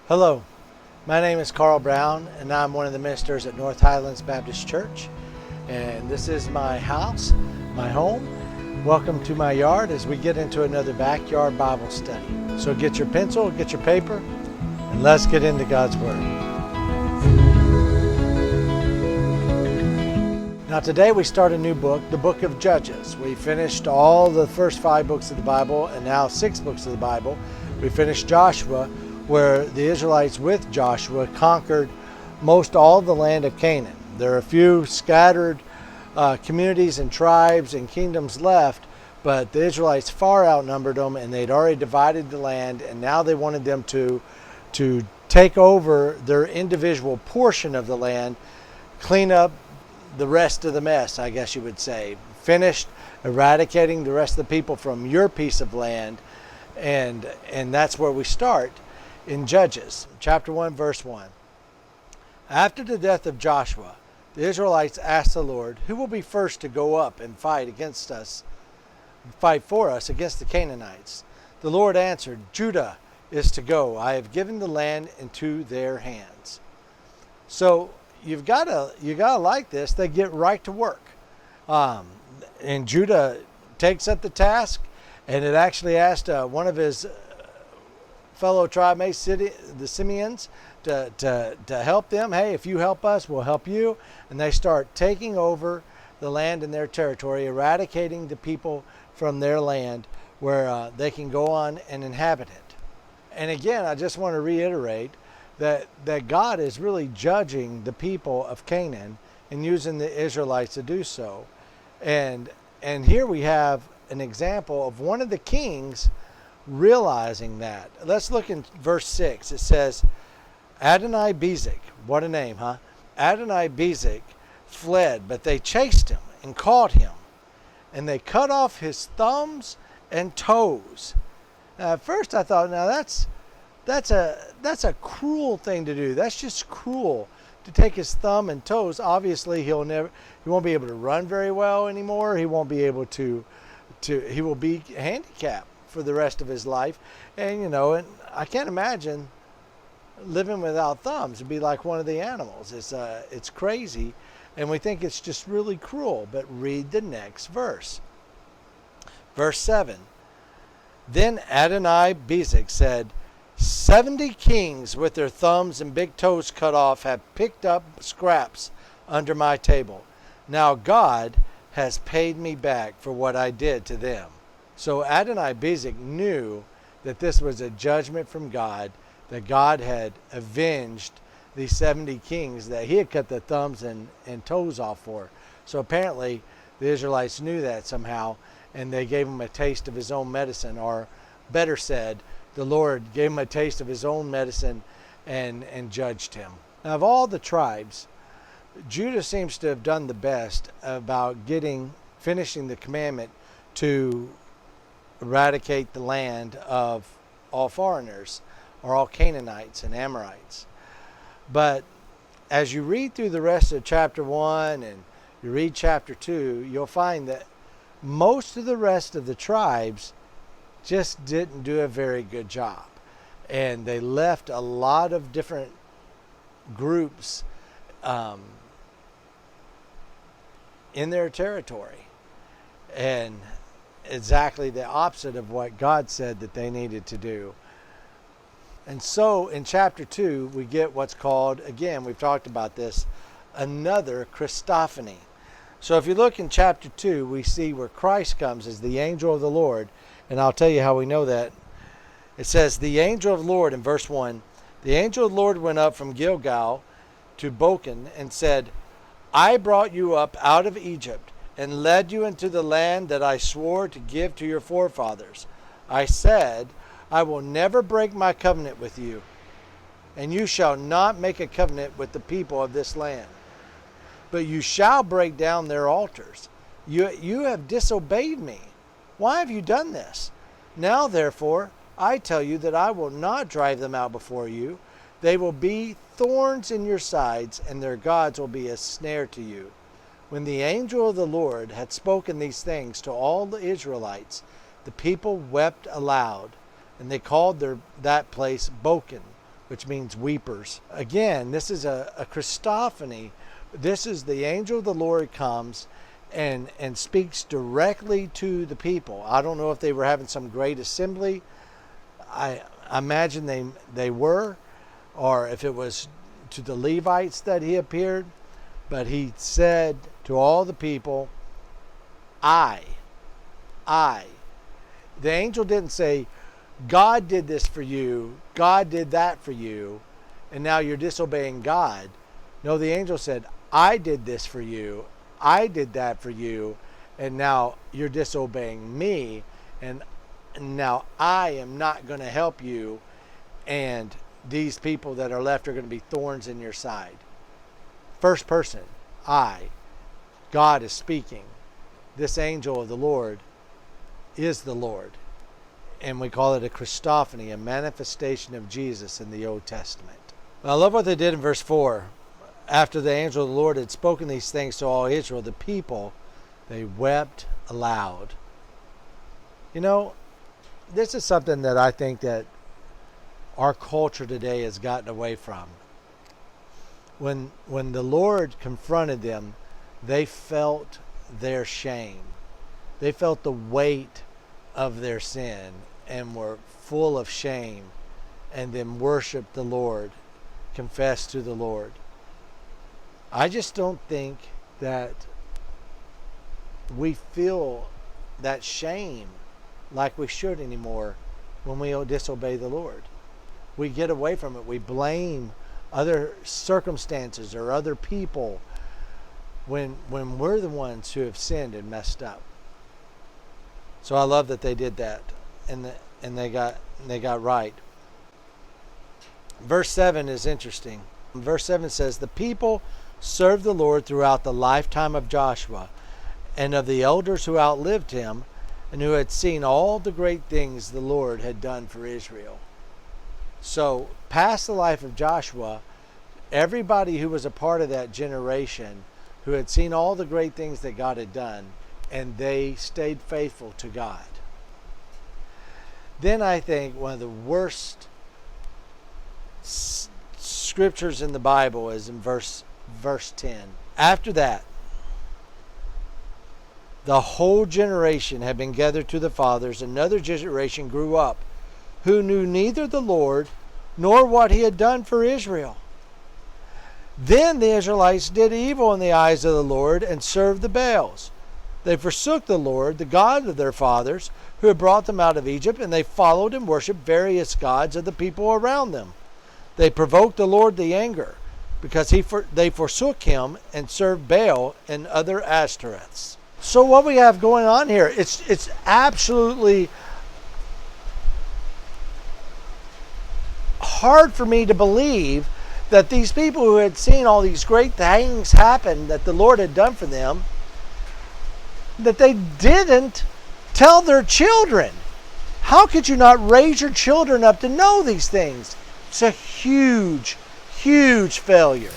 Hello, my name is Carl Brown, and I'm one of the ministers at North Highlands Baptist Church. And this is my house, my home. Welcome to my yard as we get into another backyard Bible study. So get your pencil, get your paper, and let's get into God's Word. Now today we start a new book, the book of Judges. We finished all the first 5 books of the Bible and now 6 books of the Bible. We finished Joshua, where the Israelites with Joshua conquered most all the land of Canaan. There are a few scattered communities and tribes and kingdoms left, but the Israelites far outnumbered them, and they'd already divided the land, and now they wanted them to take over their individual portion of the land, clean up the rest of the mess, I guess you would say. Finished eradicating the rest of the people from your piece of land, and that's where we start in Judges, chapter 1, verse 1. After the death of Joshua, the Israelites asked the Lord, "Who will be first to go up and fight for us against the Canaanites?" The Lord answered, "Judah is to go. I have given the land into their hands." So you gotta like this. They get right to work, and Judah takes up the task, and it actually asked one of his fellow tribe mates, the Simeons, to help them. Hey, if you help us, we'll help you. And they start taking over the land in their territory, eradicating the people from their land where they can go on and inhabit it. And again, I just want to reiterate that God is really judging the people of Canaan and using the Israelites to do so. And here we have an example of one of the kings realizing that. Let's look in verse 6. It says, Adonai-Bezek, what a name, huh? Adonai-Bezek fled, but they chased him and caught him, and they cut off his thumbs and toes. Now, at first I thought, now that's a cruel thing to do. That's just cruel to take his thumb and toes. Obviously, he won't be able to run very well anymore. He won't be able to he will be handicapped for the rest of his life. And and I can't imagine living without thumbs. It'd be like one of the animals. It's crazy, and we think it's just really cruel. But read the next verse. Verse 7. Then Adonai-Bezek said, 70 kings with their thumbs and big toes cut off have picked up scraps under my table. Now God has paid me back for what I did to them. So Adonai-Bezek knew that this was a judgment from God, that God had avenged these 70 kings that he had cut the thumbs and toes off for. So apparently the Israelites knew that somehow, and they gave him a taste of his own medicine, or better said, the Lord gave him a taste of his own medicine and judged him. Now, of all the tribes, Judah seems to have done the best about finishing the commandment to eradicate the land of all foreigners, or all Canaanites and Amorites. But as you read through the rest of chapter 1 and you read chapter 2, you'll find that most of the rest of the tribes just didn't do a very good job. And they left a lot of different groups in their territory. And exactly the opposite of what God said that they needed to do. And so in chapter 2, we get what's called, again, we've talked about this, another Christophany. So if you look in chapter 2, we see where Christ comes as the angel of the Lord. And I'll tell you how we know that. It says, the angel of the Lord in verse 1, the angel of the Lord went up from Gilgal to Bochim and said, I brought you up out of Egypt and led you into the land that I swore to give to your forefathers. I said, I will never break my covenant with you, and you shall not make a covenant with the people of this land. But you shall break down their altars. You have disobeyed me. Why have you done this? Now, therefore, I tell you that I will not drive them out before you. They will be thorns in your sides, and their gods will be a snare to you. When the angel of the Lord had spoken these things to all the Israelites, the people wept aloud, and they called that place Bochim, which means weepers. Again, this is a Christophany. This is the angel of the Lord comes and speaks directly to the people. I don't know if they were having some great assembly. I imagine they were, or if it was to the Levites that he appeared. But he said to all the people, I. The angel didn't say, God did this for you, God did that for you, and now you're disobeying God. No, the angel said, I did this for you, I did that for you, and now you're disobeying me, and now I am not going to help you, and these people that are left are going to be thorns in your side. First person, I. God is speaking. This angel of the Lord is the Lord. And we call it a Christophany, a manifestation of Jesus in the Old Testament. I love what they did in verse 4. After the angel of the Lord had spoken these things to all Israel, the people, they wept aloud. You know, this is something that I think that our culture today has gotten away from. When the Lord confronted them, they felt their shame. They felt the weight of their sin and were full of shame, and then worshiped the Lord, confessed to the Lord. I just don't think that we feel that shame like we should anymore when we disobey the Lord. We get away from it. We blame other circumstances or other people when we're the ones who have sinned and messed up. So I love that they did that, and they got right. Verse 7 is interesting. Verse 7 says, the people served the Lord throughout the lifetime of Joshua and of the elders who outlived him and who had seen all the great things the Lord had done for Israel. So past the life of Joshua, everybody who was a part of that generation who had seen all the great things that God had done, and they stayed faithful to God. Then I think one of the worst scriptures in the Bible is in verse 10. After that, the whole generation had been gathered to the fathers. Another generation grew up who knew neither the Lord nor what he had done for Israel. Then the Israelites did evil in the eyes of the Lord and served the Baals. They forsook the Lord, the God of their fathers, who had brought them out of Egypt, and they followed and worshipped various gods of the people around them. They provoked the Lord to anger, because they forsook him and served Baal and other Ashtoreths. So what we have going on here, it's absolutely hard for me to believe that these people who had seen all these great things happen that the Lord had done for them, that they didn't tell their children. How could you not raise your children up to know these things? It's a huge, huge failure.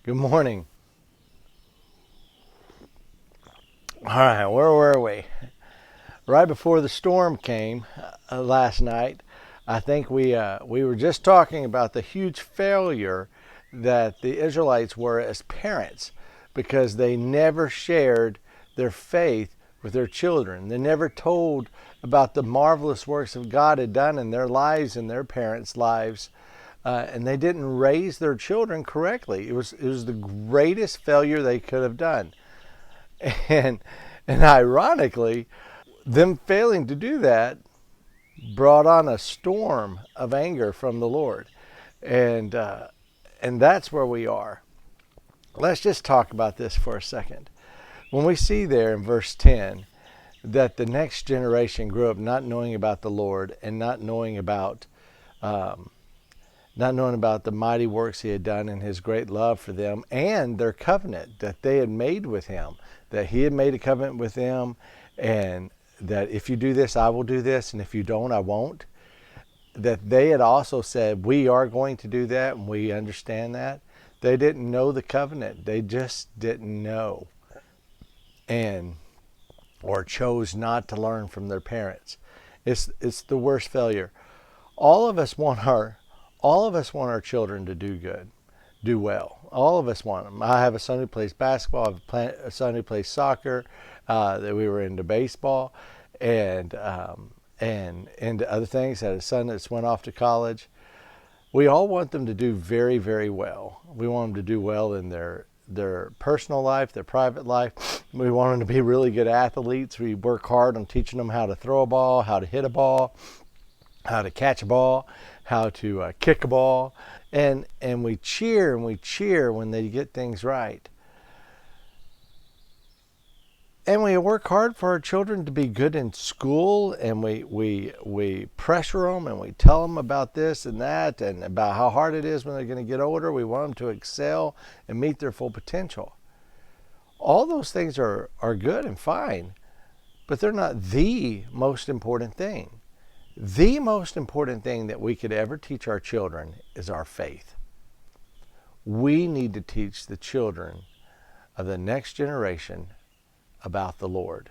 Good morning. All right, where were we? Right before the storm came last night, I think we were just talking about the huge failure that the Israelites were as parents, because they never shared their faith with their children. They never told about the marvelous works of God had done in their lives and their parents' lives, and they didn't raise their children correctly. It was the greatest failure they could have done, and ironically, them failing to do that brought on a storm of anger from the Lord, and that's where we are. Let's just talk about this for a second. When we see there in verse 10 that the next generation grew up not knowing about the Lord and not knowing about the mighty works he had done and his great love for them and their covenant that they had made with him, that he had made a covenant with them, and that if you do this, I will do this, and if you don't, I won't. That they had also said, we are going to do that, and we understand that. They didn't know the covenant. They just didn't know. and or chose not to learn from their parents. It's the worst failure. All of us want our children to do good, do well. All of us want them. I have a son who plays basketball. I have a son who plays soccer. That we were into baseball, and into other things. I had a son that's went off to college. We all want them to do very, very well. We want them to do well in their personal life, their private life. We want them to be really good athletes. We work hard on teaching them how to throw a ball, how to hit a ball, how to catch a ball, how to kick a ball. And we cheer and we cheer when they get things right. And we work hard for our children to be good in school, and we pressure them and we tell them about this and that and about how hard it is when they're going to get older. We want them to excel and meet their full potential. All those things are good and fine, but they're not the most important thing. The most important thing that we could ever teach our children is our faith. We need to teach the children of the next generation about the Lord.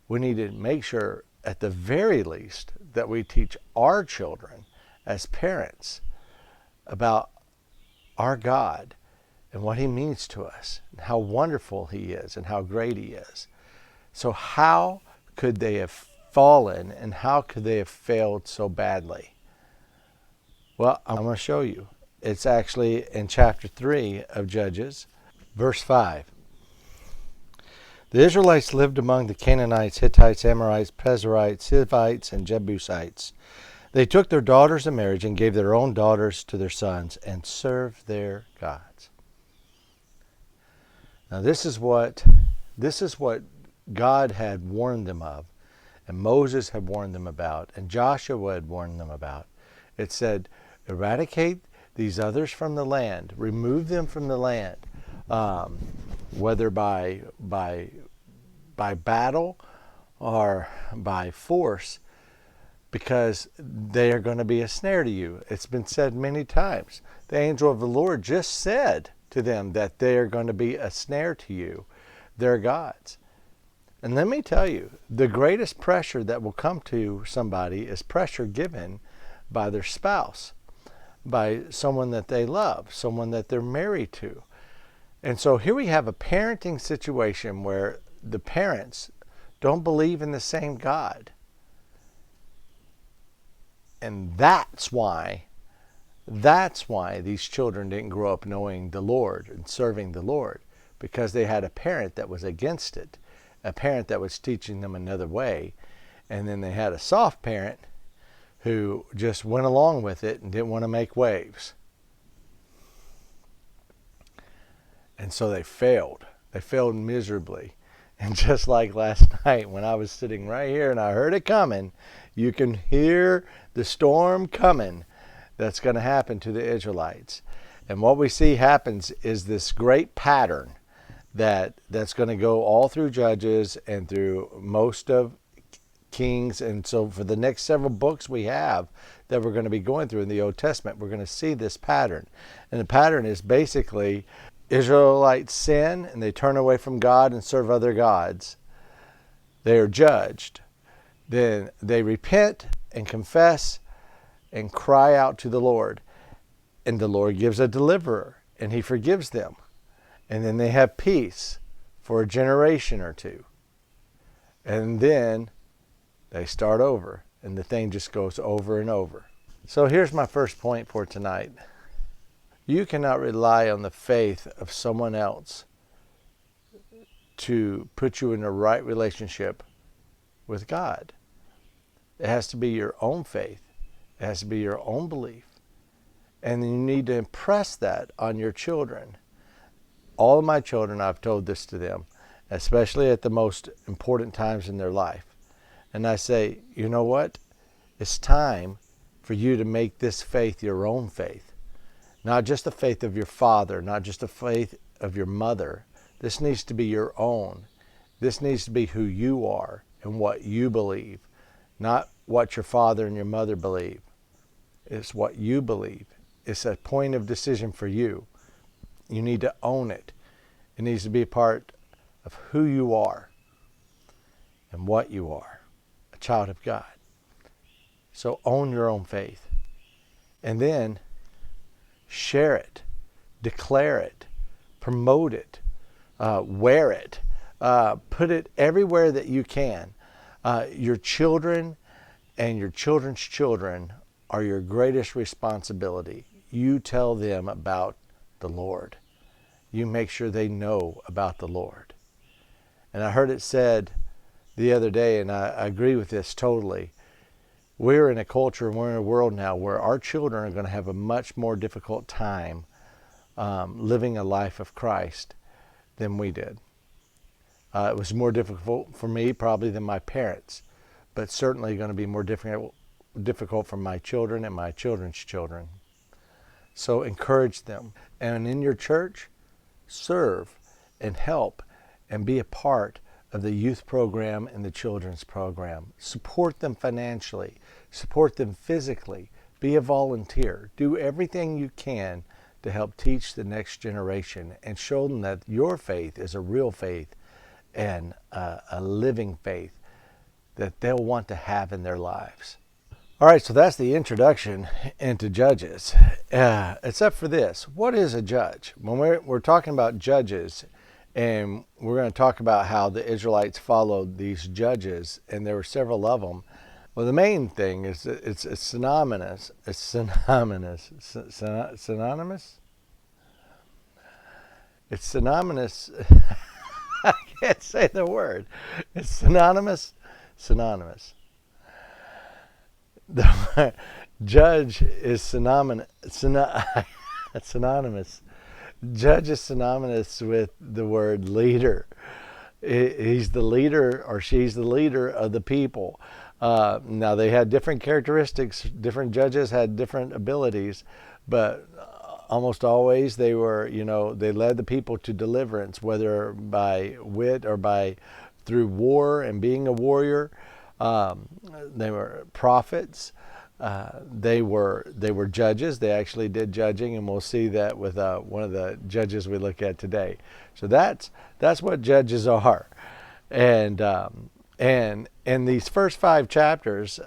We need to make sure, at the very least, that we teach our children as parents about our God and what He means to us, and how wonderful He is and how great He is. So how could they have fallen, and how could they have failed so badly? Well, I'm going to show you. It's actually in chapter 3 of Judges, verse 5. The Israelites lived among the Canaanites, Hittites, Amorites, Perizzites, Hivites, and Jebusites. They took their daughters in marriage and gave their own daughters to their sons and served their gods. Now this is what God had warned them of, and Moses had warned them about, and Joshua had warned them about. It said, eradicate these others from the land, remove them from the land. Whether by battle or by force, because they are going to be a snare to you. It's been said many times. The angel of the Lord just said to them that they are going to be a snare to you. They're gods. And let me tell you, the greatest pressure that will come to somebody is pressure given by their spouse, by someone that they love, someone that they're married to. And so here we have a parenting situation where the parents don't believe in the same God. And that's why these children didn't grow up knowing the Lord and serving the Lord, because they had a parent that was against it, a parent that was teaching them another way, and then they had a soft parent who just went along with it and didn't want to make waves. And so they failed. They failed miserably. And just like last night when I was sitting right here and I heard it coming, you can hear the storm coming that's going to happen to the Israelites. And what we see happens is this great pattern that's going to go all through Judges and through most of Kings. And so for the next several books we have that we're going to be going through in the Old Testament, we're going to see this pattern. And the pattern is basically Israelites sin and they turn away from God and serve other gods. They are judged. Then they repent and confess and cry out to the Lord. And the Lord gives a deliverer and He forgives them. And then they have peace for a generation or two. And then they start over and the thing just goes over and over. So here's my first point for tonight. You cannot rely on the faith of someone else to put you in the right relationship with God. It has to be your own faith. It has to be your own belief. And you need to impress that on your children. All of my children, I've told this to them, especially at the most important times in their life. And I say, you know what? It's time for you to make this faith your own faith. Not just the faith of your father, not just the faith of your mother. This needs to be your own. This needs to be who you are and what you believe, not what your father and your mother believe. It's what you believe. It's a point of decision for you. You need to own it. It needs to be a part of who you are. and what you are, a child of God. So own your own faith. And then share it, declare it, promote it, wear it, put it everywhere that you can. Your children and your children's children are your greatest responsibility. You tell them about the Lord. You make sure they know about the Lord. And I heard it said the other day, and I agree with this totally. We're in a culture and we're in a world now where our children are going to have a much more difficult time living a life of Christ than we did. It was more difficult for me probably than my parents, but certainly going to be more difficult for my children and my children's children. So encourage them. And in your church, serve and help and be a part of the youth program and the children's program. Support them financially. Support them physically. Be a volunteer. Do everything you can to help teach the next generation and show them that your faith is a real faith and a living faith that they'll want to have in their lives. All right, so that's the introduction into Judges. Except for this, what is a judge? When we're talking about judges, and we're going to talk about how the Israelites followed these judges, and there were several of them. Well, the main thing is that it's synonymous. It's synonymous. Synonymous? It's synonymous. I can't say the word. It's synonymous. Synonymous. The judge is synonymous. Synonymous. Judge is synonymous with the word leader. He's the leader, or she's the leader of the people. Now, they had different characteristics. Different judges had different abilities, but almost always they were, they led the people to deliverance, whether by wit or through war and being a warrior. They were prophets. They were judges. They actually did judging, and we'll see that with one of the judges we look at today. So that's what judges are, and these first 5 chapters.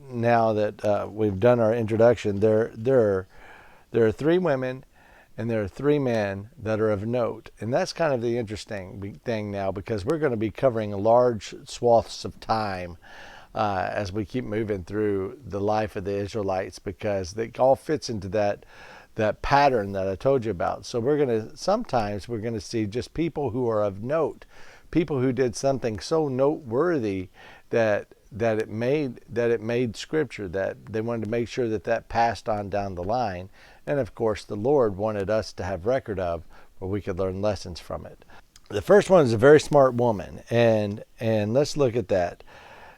Now that we've done our introduction, there are 3 women and there are 3 men that are of note, and that's kind of the interesting thing now, because we're going to be covering large swaths of time as we keep moving through the life of the Israelites, because it all fits into that pattern that I told you about. So sometimes we're going to see just people who are of note, people who did something so noteworthy that it made Scripture, that they wanted to make sure that passed on down the line, and of course the Lord wanted us to have record of, where we could learn lessons from it. The first one is a very smart woman, and let's look at that.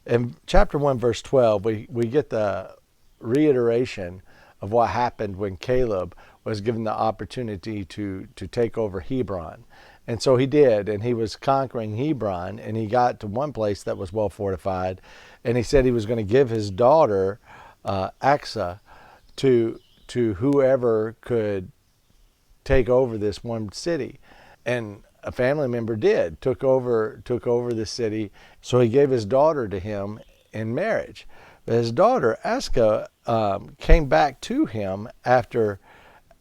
In chapter 1, verse 12, we get the reiteration of what happened when Caleb was given the opportunity to take over Hebron. And so he did, and he was conquering Hebron, and he got to one place that was well fortified, and he said he was going to give his daughter, Aksa, to whoever could take over this one city. And a family member took over the city, so he gave his daughter to him in marriage. But his daughter, Aska, came back to him after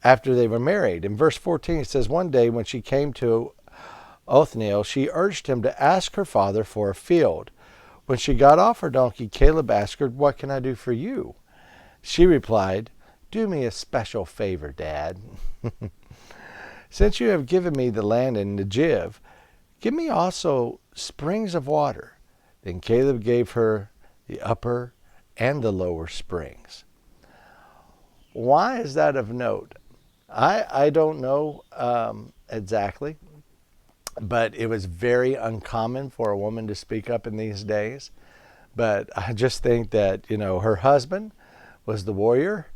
they were married. In verse 14, it says, one day when she came to Othniel, she urged him to ask her father for a field. When she got off her donkey, Caleb asked her, "What can I do for you?" She replied, "Do me a special favor, Dad. Since you have given me the land in Negev, give me also springs of water." Then Caleb gave her the upper and the lower springs. Why is that of note? I don't know exactly, but it was very uncommon for a woman to speak up in these days. But I just think that, her husband was the warrior,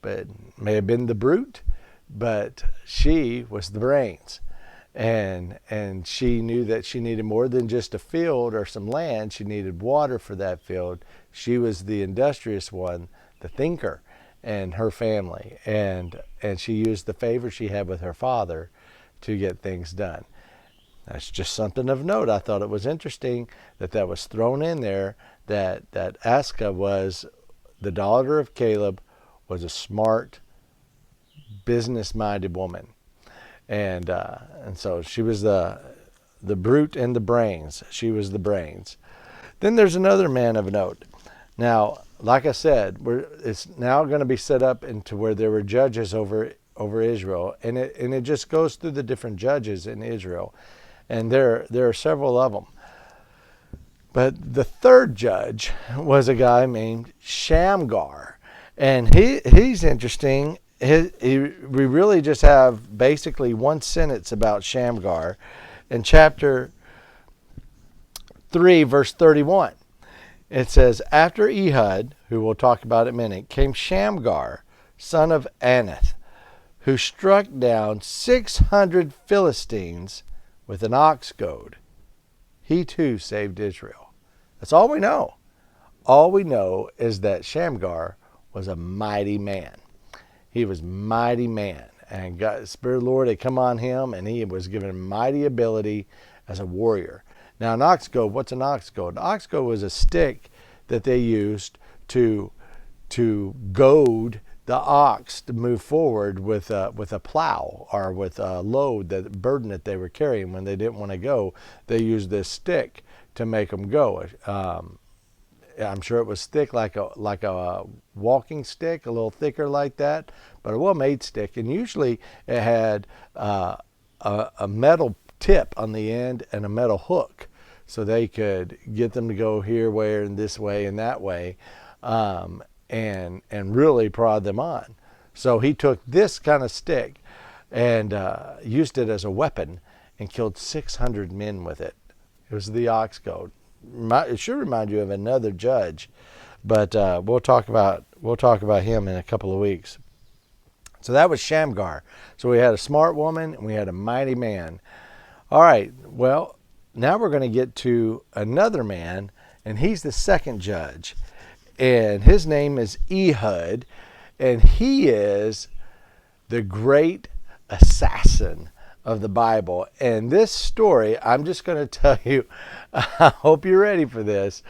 but may have been the brute, but she was the brains. And she knew that she needed more than just a field or some land. She needed water for that field. She was the industrious one, the thinker, and her family. And she used the favor she had with her father to get things done. That's just something of note. I thought it was interesting that was thrown in there, that Aska was the daughter of Caleb, was a smart, business-minded woman. And so she was the brute and the brains. She was the brains. Then there's another man of note. Now, like I said, it's now going to be set up into where there were judges over Israel, and it just goes through the different judges in Israel, and there are several of them. But the third judge was a guy named Shamgar, and he's interesting. We really just have basically one sentence about Shamgar in chapter 3, verse 31. It says, after Ehud, who we'll talk about in a minute, came Shamgar, son of Anath, who struck down 600 Philistines with an ox goad. He too saved Israel. That's all we know. All we know is that Shamgar was a mighty man. He was mighty man. And God, the Spirit of the Lord had come on him, and he was given mighty ability as a warrior. Now, an ox goad, what's an ox goad? An ox goad was a stick that they used to goad the ox to move forward with a plow or with a load, that burden that they were carrying. When they didn't want to go, they used this stick to make them go. I'm sure it was thick like a walking stick, a little thicker like that, but a well-made stick. And usually it had a metal tip on the end and a metal hook, so they could get them to go here, where, and this way and that way, and really prod them on. So he took this kind of stick and used it as a weapon and killed 600 men with it. It was the ox goad. It should remind you of another judge, but we'll talk about him in a couple of weeks. So that was Shamgar. So we had a smart woman and we had a mighty man. All right, well, now we're going to get to another man, and he's the second judge, and his name is Ehud, and he is the great assassin of the Bible. And this story, I'm just going to tell you, I hope you're ready for this.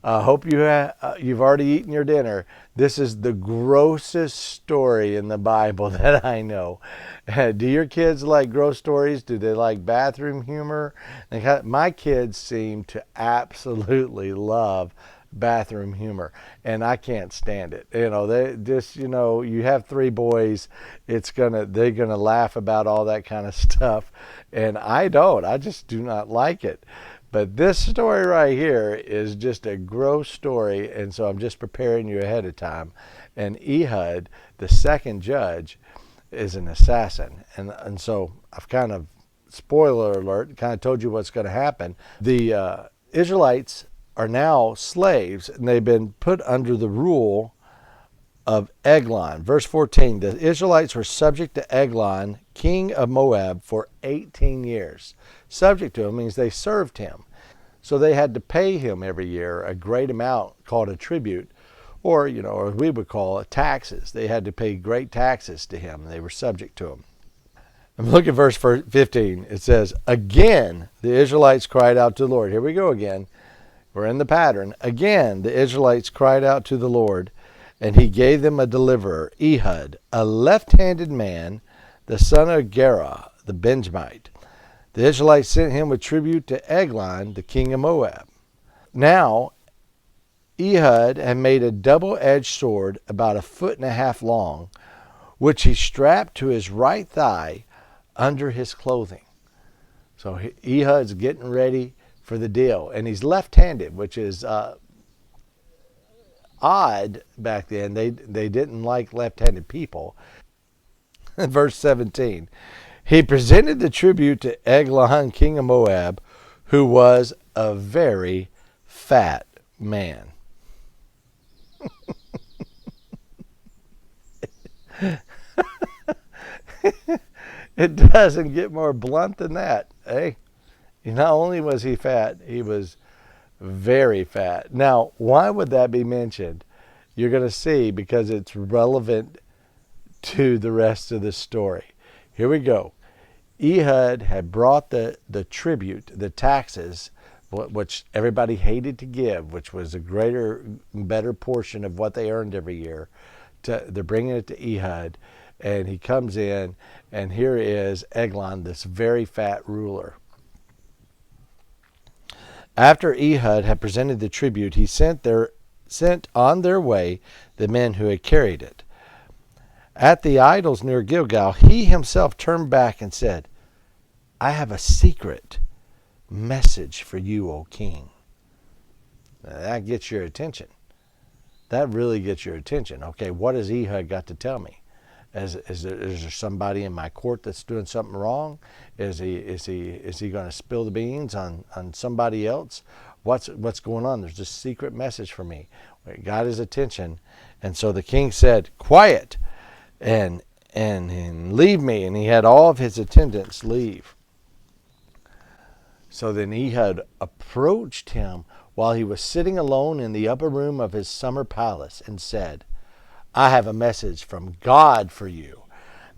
I hope you've already eaten your dinner. This is the grossest story in the Bible that I know. Do your kids like gross stories? Do they like bathroom humor? My kids seem to absolutely love bathroom humor, and I can't stand it. They just, you have 3 boys, they're gonna laugh about all that kind of stuff, and I just do not like it. But this story right here is just a gross story, and so I'm just preparing you ahead of time. And Ehud, the second judge, is an assassin, and so I've kind of, spoiler alert, kind of told you what's going to happen. The Israelites are now slaves, and they've been put under the rule of Eglon. Verse 14, the Israelites were subject to Eglon, king of Moab, for 18 years. Subject to him means they served him. So they had to pay him every year a great amount called a tribute, or we would call it taxes. They had to pay great taxes to him. They were subject to him. And look at verse 15. It says, again, the Israelites cried out to the Lord. Here we go again. We're in the pattern. Again, the Israelites cried out to the Lord, and he gave them a deliverer, Ehud, a left-handed man, the son of Gera, the Benjamite. The Israelites sent him with tribute to Eglon, the king of Moab. Now, Ehud had made a double-edged sword about 1.5 feet long, which he strapped to his right thigh under his clothing. So Ehud's getting ready for the deal. And he's left-handed, which is odd back then. They didn't like left-handed people. Verse 17. He presented the tribute to Eglon, king of Moab, who was a very fat man. It doesn't get more blunt than that, eh? Not only was he fat, he was very fat. Now, why would that be mentioned? You're going to see, because it's relevant to the rest of the story. Here we go. Ehud had brought the tribute, the taxes, which everybody hated to give, which was a better portion of what they earned every year. They're bringing it to Ehud, and he comes in, and here is Eglon, this very fat ruler. After Ehud had presented the tribute, he sent on their way the men who had carried it. At the idols near Gilgal, he himself turned back and said, I have a secret message for you, O king. Now, that gets your attention. That really gets your attention. Okay, what has Ehud got to tell me? Is there somebody in my court that's doing something wrong? Is he going to spill the beans on somebody else? What's going on? There's this secret message for me. It got his attention, and so the king said, "Quiet, and leave me." And he had all of his attendants leave. So then Ehud approached him while he was sitting alone in the upper room of his summer palace and said, I have a message from God for you.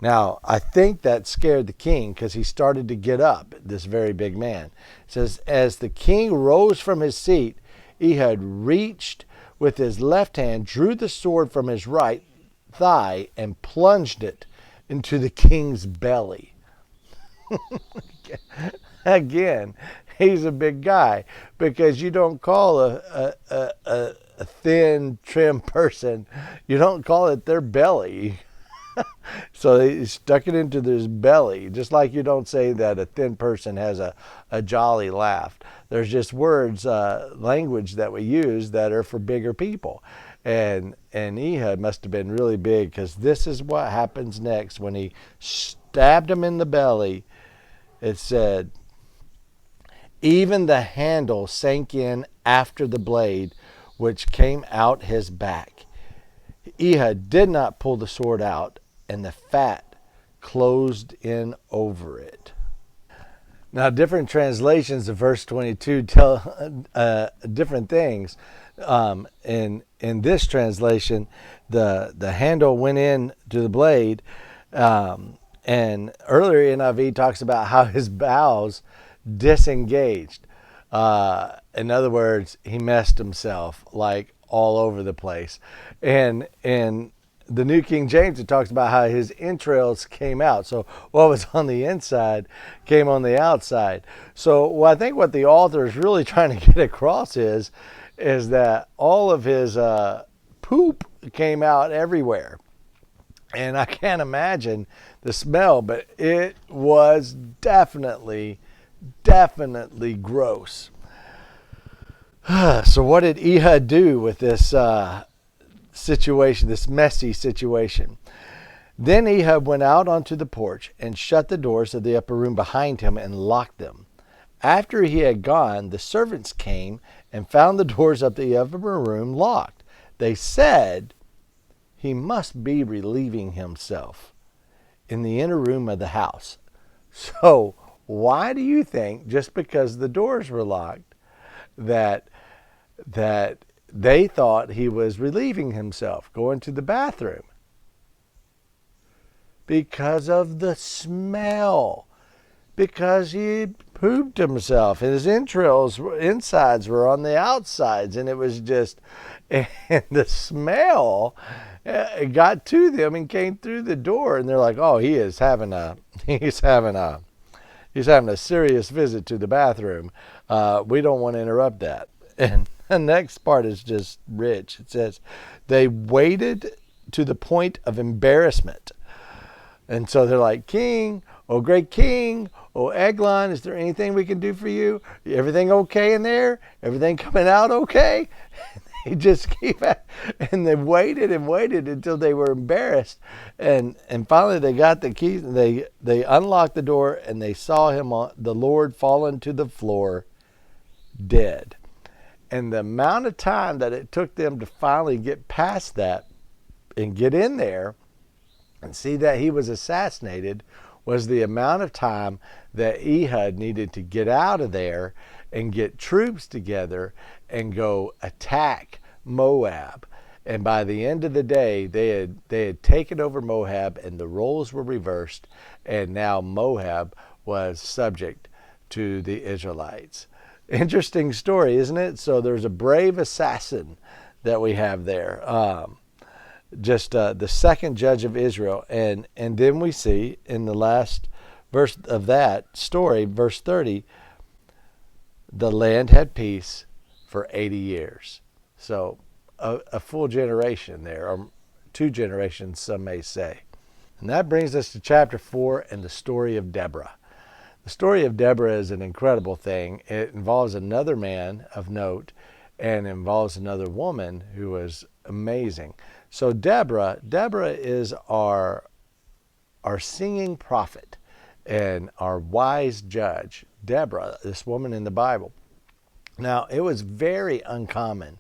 Now, I think that scared the king because he started to get up, this very big man. It says, as the king rose from his seat, Ehud reached with his left hand, drew the sword from his right thigh, and plunged it into the king's belly. Again, he's a big guy, because you don't call a thin, trim person, you don't call it their belly. So he stuck it into his belly, just like you don't say that a thin person has a jolly laugh. There's just words, language that we use that are for bigger people. And Ehud must have been really big, because this is what happens next. When he stabbed him in the belly, it said, even the handle sank in after the blade, which came out his back. Ehud did not pull the sword out, and the fat closed in over it. Now, different translations of verse 22 tell different things. In this translation, the handle went in to the blade, and earlier NIV talks about how his bowels disengaged. In other words, he messed himself like all over the place. And the New King James, it talks about how his entrails came out. So what was on the inside came on the outside. So I think what the author is really trying to get across is that all of his poop came out everywhere. And I can't imagine the smell, but it was definitely gross. So what did Ehud do with this situation, this messy situation? Then Ehud went out onto the porch and shut the doors of the upper room behind him and locked them. After he had gone, the servants came and found the doors of the upper room locked. They said, he must be relieving himself in the inner room of the house. So why do you think, just because the doors were locked, that they thought he was relieving himself, going to the bathroom? Because of the smell. Because he pooped himself, and his insides were on the outsides, and it was just, and the smell it got to them and came through the door, and they're like, oh, he's having a serious visit to the bathroom. We don't want to interrupt that. And the next part is just rich. It says, they waited to the point of embarrassment. And so they're like, King, oh great King, oh Eglon, is there anything we can do for you? Everything okay in there? Everything coming out okay? They just keep at, and they waited and waited until they were embarrassed, and finally they got the keys. They unlocked the door, and they saw him, the Lord, fallen to the floor, dead. And the amount of time that it took them to finally get past that and get in there and see that he was assassinated was the amount of time that Ehud needed to get out of there and get troops together and go attack Moab. And by the end of the day, they had taken over Moab, and the roles were reversed, and now Moab was subject to the Israelites. Interesting story, isn't it? So there's a brave assassin that we have there. Just the second judge of Israel. And then we see in the last verse of that story, verse 30, the land had peace for 80 years. So a full generation there, or 2 generations, some may say. And that brings us to chapter 4 and the story of Deborah. The story of Deborah is an incredible thing. It involves another man of note and involves another woman who was amazing. So Deborah is our singing prophet and our wise judge. Deborah, this woman in the Bible. Now, it was very uncommon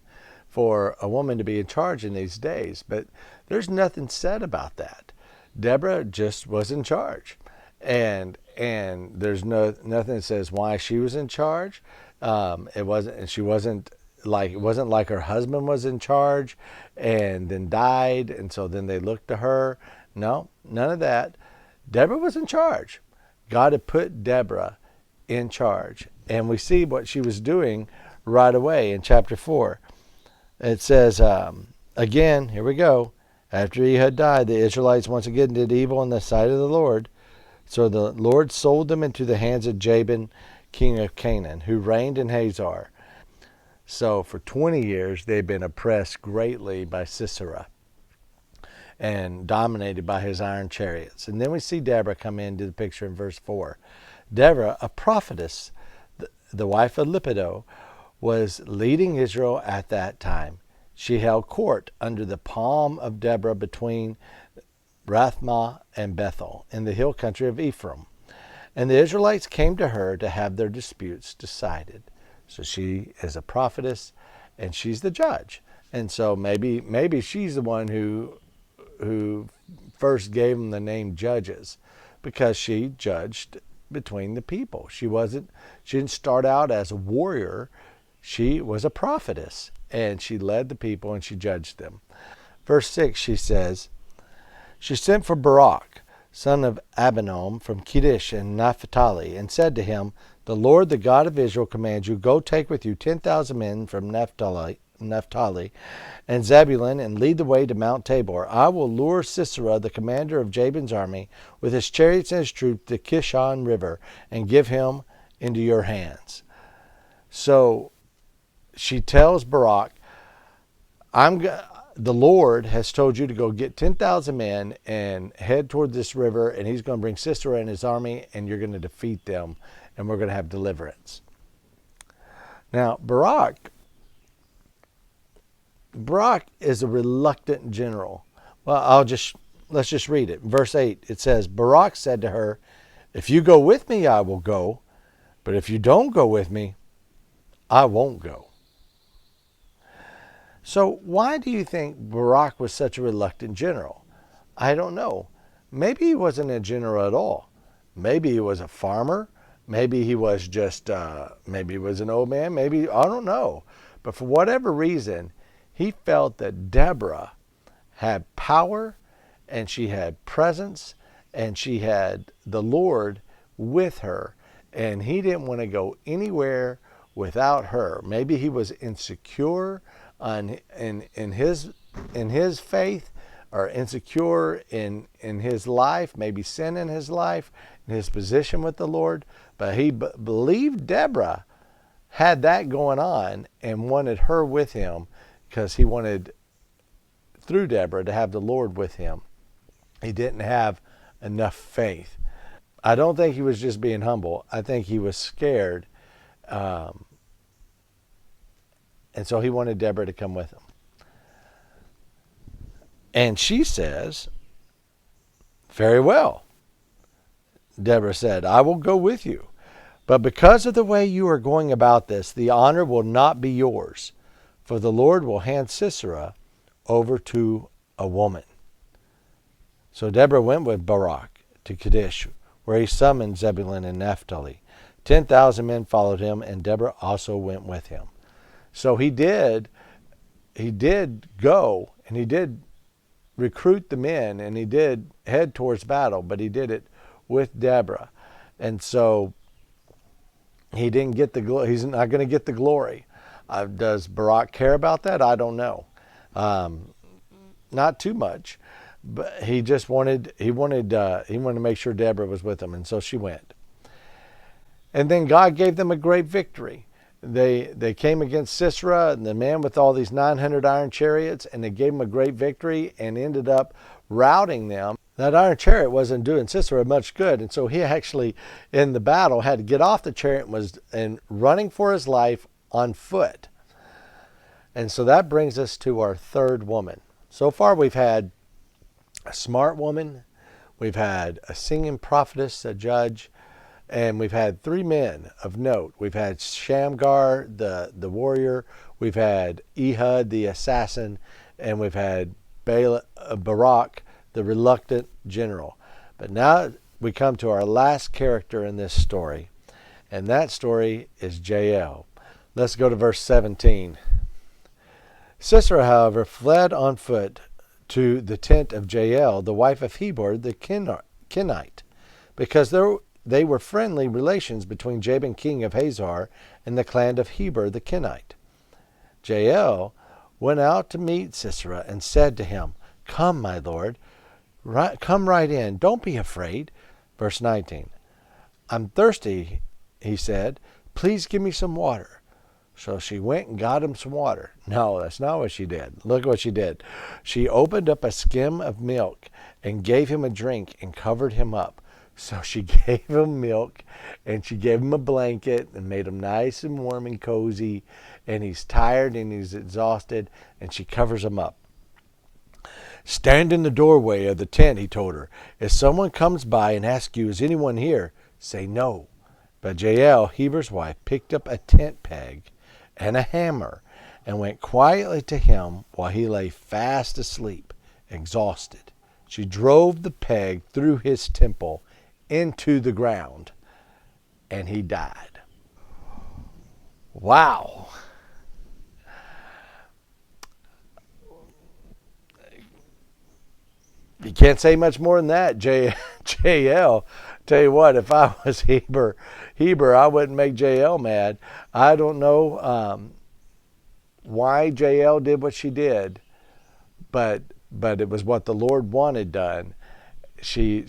for a woman to be in charge in these days, but there's nothing said about that. Deborah just was in charge, and there's nothing that says why she was in charge. It wasn't like her husband was in charge and then died, and so then they looked to her. No, none of that. Deborah was in charge. God had put Deborah in charge, and we see what she was doing right away in chapter 4. It says, again, here we go. After he had died, the Israelites once again did evil in the sight of the Lord. So the Lord sold them into the hands of Jabin, king of Canaan, who reigned in Hazor. So for 20 years, they've been oppressed greatly by Sisera and dominated by his iron chariots. And then we see Deborah come into the picture in verse 4. Deborah, a prophetess, the wife of Leppido, was leading Israel at that time. She held court under the palm of Deborah between Rathmah and Bethel in the hill country of Ephraim. And the Israelites came to her to have their disputes decided. So she is a prophetess and she's the judge. And so maybe she's the one who first gave them the name judges, because she judged between the people. She didn't start out as a warrior. She was a prophetess, and she led the people and she judged them. Verse 6, she says, she sent for Barak, son of Abinoam, from Kedesh and Naphtali, and said to him, the Lord, the God of Israel, commands you, go take with you 10,000 men from Naphtali and Zebulun, and lead the way to Mount Tabor. I will lure Sisera, the commander of Jabin's army, with his chariots and his troops to Kishon River, and give him into your hands. So she tells Barak, the Lord has told you to go get 10,000 men and head toward this river, and he's going to bring Sisera and his army, and you're going to defeat them, and we're going to have deliverance. Now, Barak is a reluctant general. Well, let's just read it. Verse 8, it says, Barak said to her, if you go with me, I will go, but if you don't go with me, I won't go. So why do you think Barak was such a reluctant general? I don't know. Maybe he wasn't a general at all. Maybe he was a farmer. Maybe he was maybe he was an old man. Maybe, I don't know. But for whatever reason, he felt that Deborah had power, and she had presence, and she had the Lord with her, and he didn't want to go anywhere without her. Maybe he was insecure in his faith, or insecure in his life, maybe sin in his life, in his position with the Lord. But he believed Deborah had that going on and wanted her with him, because he wanted, through Deborah, to have the Lord with him. He didn't have enough faith. I don't think he was just being humble. I think he was scared. And so he wanted Deborah to come with him. And she says, very well. Deborah said, I will go with you. But because of the way you are going about this, the honor will not be yours, for the Lord will hand Sisera over to a woman. So Deborah went with Barak to Kadesh, where he summoned Zebulun and Naphtali. 10,000 men followed him, and Deborah also went with him. So he did go, and he did recruit the men, and he did head towards battle, but he did it with Deborah. And so he didn't get the glory. He's not going to get the glory. Does Barak care about that? I don't know. Not too much, but he just wanted to make sure Deborah was with him, and so she went. And then God gave them a great victory. They came against Sisera and the man with all these 900 iron chariots, and they gave them a great victory and ended up routing them. That iron chariot wasn't doing Sisera much good, and so he actually, in the battle, had to get off the chariot and running for his life on foot. And so that brings us to our third woman. So far we've had a smart woman, we've had a singing prophetess, a judge, and we've had three men of note. We've had Shamgar, the warrior, we've had Ehud, the assassin, and we've had Barak, the reluctant general. But now we come to our last character in this story, and that story is Jael. Let's go to verse 17. Sisera, however, fled on foot to the tent of Jael, the wife of Heber the Kenite, because they were friendly relations between Jabin, king of Hazor, and the clan of Heber the Kenite. Jael went out to meet Sisera and said to him, "Come, my lord, come right in. Don't be afraid." Verse 19. "I'm thirsty," he said. "Please give me some water." So she went and got him some water. No, that's not what she did. Look what she did. She opened up a skim of milk and gave him a drink and covered him up. So she gave him milk and she gave him a blanket and made him nice and warm and cozy. And he's tired and he's exhausted, and she covers him up. "Stand in the doorway of the tent," he told her. "If someone comes by and asks you, 'Is anyone here?' say no." But Jael, Heber's wife, picked up a tent peg and a hammer and went quietly to him while he lay fast asleep, exhausted. She drove the peg through his temple into the ground, and he died. Wow. You can't say much more than that, Jael. Tell you what, if I was Heber, I wouldn't make Jael mad. I don't know why Jael did what she did, but it was what the Lord wanted done. She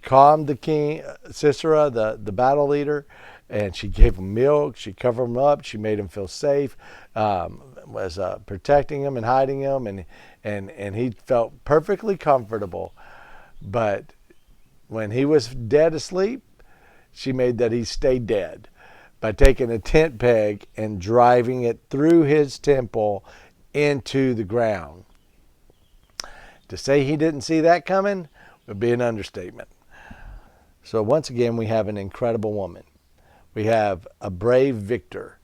calmed the king, Sisera, the battle leader, and she gave him milk. She covered him up. She made him feel safe. Was protecting him and hiding him, and he felt perfectly comfortable. But when he was dead asleep, she made that he stayed dead by taking a tent peg and driving it through his temple into the ground. To say he didn't see that coming would be an understatement. So once again, we have an incredible woman. We have a brave victor,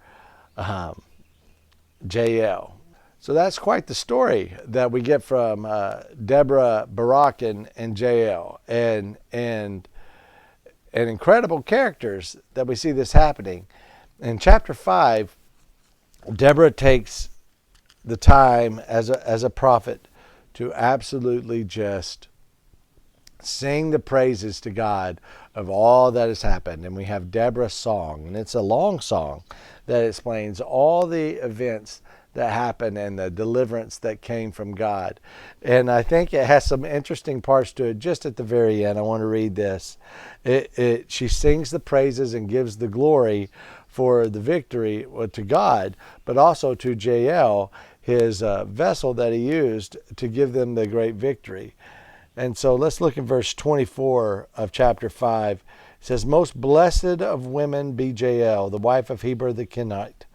Jael. So that's quite the story that we get from Deborah, Barak, and Jael, and incredible characters that we see this happening. In chapter 5, Deborah takes the time as a prophet to absolutely just sing the praises to God of all that has happened. And we have Deborah's song, and it's a long song that explains all the events that happened and the deliverance that came from God. And I think it has some interesting parts to it just at the very end. I want to read this. She sings the praises and gives the glory for the victory to God, but also to Jael, his vessel that he used to give them the great victory. And so let's look at verse 24 of chapter 5. It says, "Most blessed of women be Jael, the wife of Heber the Kenite.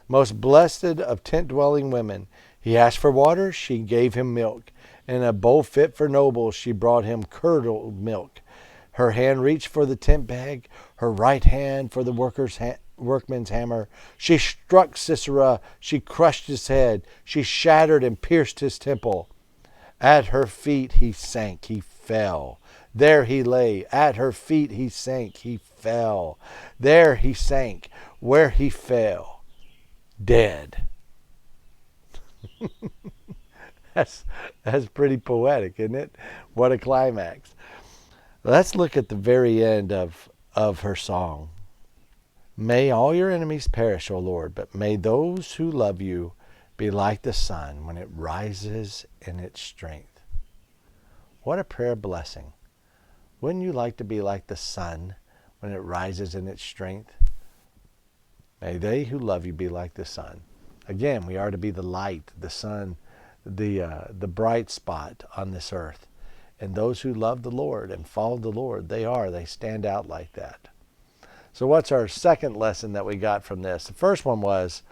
Most blessed of tent-dwelling women. He asked for water, she gave him milk. In a bowl fit for nobles, she brought him curdled milk. Her hand reached for the tent peg, her right hand for the workman's hammer. She struck Sisera, she crushed his head, she shattered and pierced his temple. At her feet he sank, he fell. There he lay. At her feet he sank, he fell. There he sank, where he fell, dead." That's pretty poetic, isn't it? What a climax. Let's look at the very end of of her song. May all your enemies perish, O Lord, but may those who love you be like the sun when it rises in its strength. What a prayer blessing. Wouldn't you like to be like the sun when it rises in its strength? May they who love you be like the sun. Again, we are to be the light, the sun, the bright spot on this earth. And those who love the Lord and follow the Lord, they stand out like that. So what's our second lesson that we got from this? The first one was,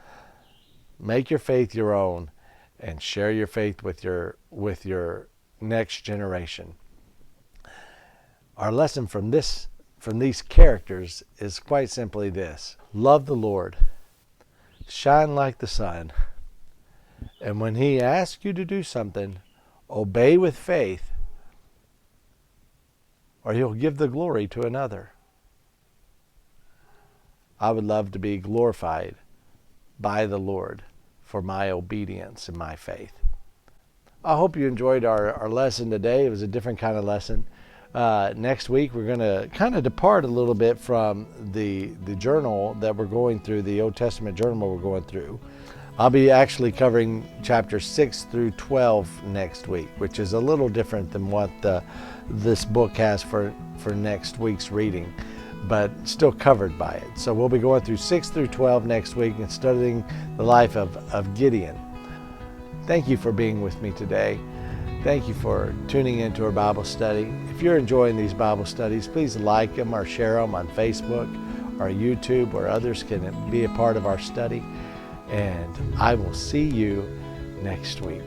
make your faith your own and share your faith with your next generation. Our lesson from these characters is quite simply this: love the Lord, shine like the sun, and when He asks you to do something, obey with faith, or He'll give the glory to another. I would love to be glorified by the Lord for my obedience and my faith. I hope you enjoyed our lesson today. It was a different kind of lesson. Next week we're going to kind of depart a little bit from the journal that we're going through, the Old Testament journal we're going through. I'll be actually covering chapters 6 through 12 next week, which is a little different than what this book has for next week's reading, but still covered by it. So we'll be going through 6 through 12 next week and studying the life of Gideon. Thank you for being with me today. Thank you for tuning into our Bible study. If you're enjoying these Bible studies, please like them or share them on Facebook or YouTube, where others can be a part of our study. And I will see you next week.